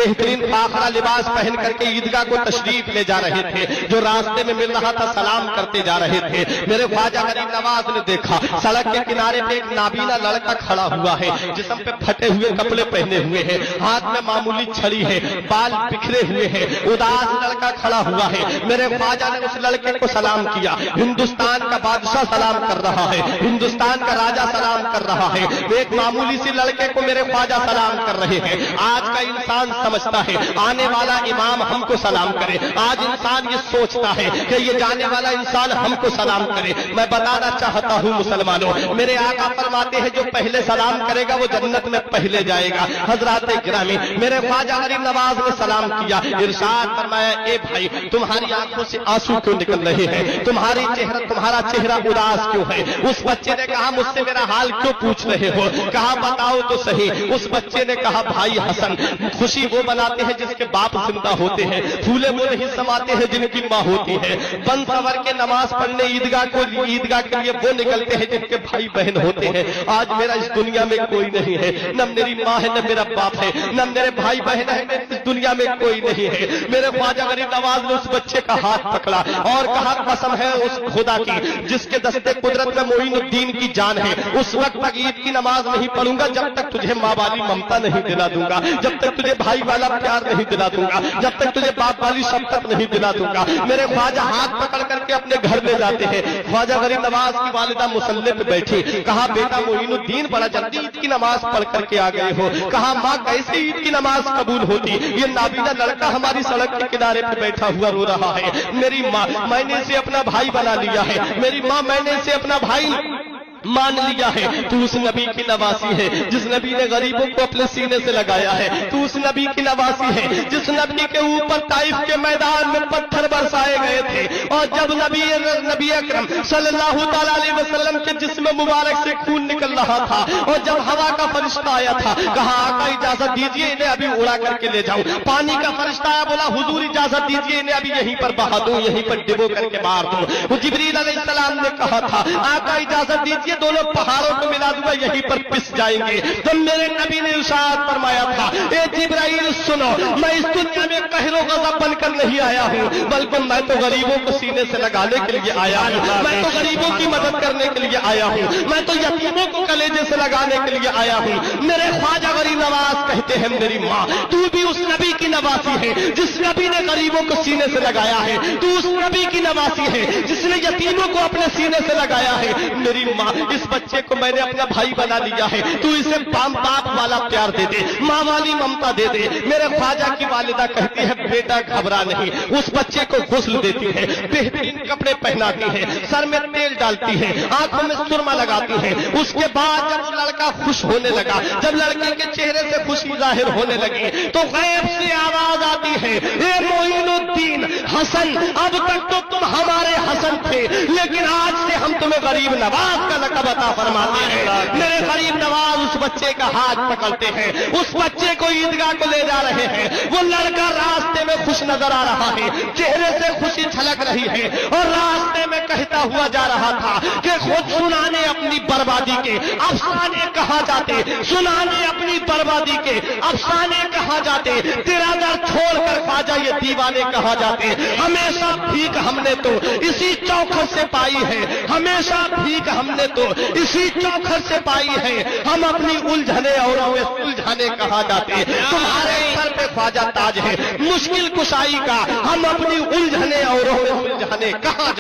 बेहतरीन फाखरा लिबास पहन करके ईदगाह को तशरीफ ले जा रहे थे। जो रास्ते में मिल रहा था सलाम करते जा रहे थे। मेरे ख्वाजा गरीब नवाज ने देखा सड़क के किनारे पे एक नाबीना लड़का खड़ा हुआ है, जिस्म पे फटे हुए कपड़े पहने हुए हैं, हाथ में मामूली छड़ी है, बाल बिखरे हुए हैं, उदास लड़का खड़ा हुआ है। मेरे ख्वाजा ने उस लड़के को सलाम किया। हिंदुस्तान का बादशाह सलाम कर रहा है, हिंदुस्तान का राजा सलाम कर रहा है, एक मामूली सी लड़के को मेरे ख्वाजा सलाम कर रहे हैं। आज का इंसान समझता है आने वाला इमाम हमको सलाम करे। आज इंसान ये सोचता है कि ये जाने वाला इंसान हमको सलाम करे। मैं बताना चाहता हूँ मुसलमानों, मेरे आका फरमाते हैं जो पहले सलाम करेगा वो जन्नत में पहले जाएगा। हजरात गिरामी, मेरे ख्वाजा गरीब नवाज ने सलाम किया। इरशाद फरमाया, ए भाई तुम्हारी आंखों से आंसू क्यों निकल रहे हैं, तुम्हारा चेहरा उदास क्यों है? उस बच्चे ने कहा मुझसे मेरा हाल क्यों पूछ रहे हो? कहा बताओ तो सही। उस बच्चे ने कहा भाई हसन, खुशी वो बनाते हैं जिसके बाप जिंदा होते हैं, फूले वो नहीं समाते हैं जिनकी माँ होती है। बन सवर के नमाज पढ़ने ईदगाह के लिए वो निकलते हैं जिनके भाई बहन होते हैं। आज मेरा इस दुनिया में कोई नहीं है, न मेरी माँ है, न मेरा बाप है, न मेरे भाई बहन है, इस दुनिया में कोई नहीं है। मेरे ख्वाजा गरीब नवाज ने उस बच्चे का हाथ पकड़ा और कहा कसम है उस खुदा की जिसके दस्ते कुदरत में मोइनुद्दीन की जान है, उस वक्त तक ईद की नमाज नहीं पढ़ूंगा जब तक तुझे माँ वाली ममता नहीं दिला दूंगा, जब तक तुझे भाई वाला प्यार नहीं दिला दूंगा, जब तक तुझे बाप वाली शफकत नहीं दिला दूंगा। मेरे ख्वाजा हाथ पकड़ करके अपने घर ले जाते हैं। ख्वाजा गरीब नवाज की वालिदा मुसल्ले पे बैठी। कहा बेटा मोइनुद्दीन बड़ा जल्दी ईद की नमाज पढ़ करके आ गए हो। कहा माँ कैसे ईद की नमाज कबूल होती? ये नाबीना लड़का हमारी सड़क के किनारे पे बैठा हुआ रो रहा है। मेरी माँ मैंने इसे अपना भाई बना लिया है, मेरी माँ मैंने इसे अपना भाई मान लिया है। तू उस नबी की नवासी है जिस नबी ने गरीबों को अपने सीने से लगाया है। तू उस नबी की नवासी है जिस नबी के ऊपर ताइफ के मैदान में पत्थर बरसाए गए थे और जब नबी अकरम सल्लल्लाहु तआला अलैहि वसल्लम के जिस्म मुबारक से खून निकल रहा था और जब हवा का फरिश्ता आया था, कहा आका इजाजत दीजिए इन्हें अभी उड़ा करके ले जाऊं। पानी का फरिश्ता आया, बोला हुजूर इजाजत दीजिए इन्हें अभी यहीं पर बहा दूं, यहीं पर डिबो करके मार दूं। वो जिब्रील अलैहिस्सलाम ने कहा था आका इजाजत दीजिए दोनों पहाड़ों को मिला दूंगा, यहीं पर पिस जाएंगे। तो मेरे नबी ने इरशाद फरमाया था, ए जिब्राइल सुनो, मैं इस दुनिया में कहरो गज़ब बनकर नहीं आया हूँ, बल्कि मैं तो गरीबों को सीने से लगाने के लिए आया हूँ, मैं तो गरीबों की मदद करने के लिए आया हूँ, मैं तो यतीमों को कलेजे से लगाने के लिए आया हूँ। मेरे ख्वाजा गरीब नवाज कहते हैं मेरी माँ तू भी उस नबी की नवासी है जिस नबी ने गरीबों को सीने से लगाया है, तू उस नबी की नवासी है जिसने यतीमों को अपने सीने से लगाया है। मेरी माँ इस बच्चे को मैंने अपना भाई बना लिया है, तू इसे बाप वाला प्यार दे दे, माँ वाली ममता दे दे। मेरे ख्वाजा की वालिदा कहती है बेटा घबरा नहीं। उस बच्चे को गुस्ल देती है, बेहतरीन कपड़े पहनाती है, सर में तेल डालती है, आंखों में सुरमा लगाती है। उसके बाद जब लड़का खुश होने लगा, जब लड़के के चेहरे से खुशी जाहिर होने लगी तो गैब से आवाज आती है, ए मोइनुद्दीन हसन, अब तक तो तुम हमारे हसन थे लेकिन आज से हम तुम्हें गरीब नवाज का लक़ब अता फरमाते हैं। मेरे गरीब नवाज उस बच्चे का हाथ पकड़ते हैं, उस बच्चे को ईदगाह को ले जा रहे हैं। वो लड़का रास्ते में खुश नजर आ रहा है, चेहरे से खुशी झलक रही है और रास्ते में कहता हुआ जा रहा था कि खुद सुनाने अपनी बर्बादी के अफसाने कहा जाते, सुनाने अपनी बर्बादी के अफसाने कहा जाते, तेरा दर छोड़कर ख्वाजा ये दीवाने कहा जाते। हमेशा भीख हमने तो इसी चौखट से पाई है, हमेशा भीख हमने तो इसी चौखट से पाई है, हम अपनी उलझने और उलझाने कहा जाते। तुम्हारे सर पे ख्वाजा ताज है मुश्किल कुशाई का, हम अपनी उलझने और उलझाने कहा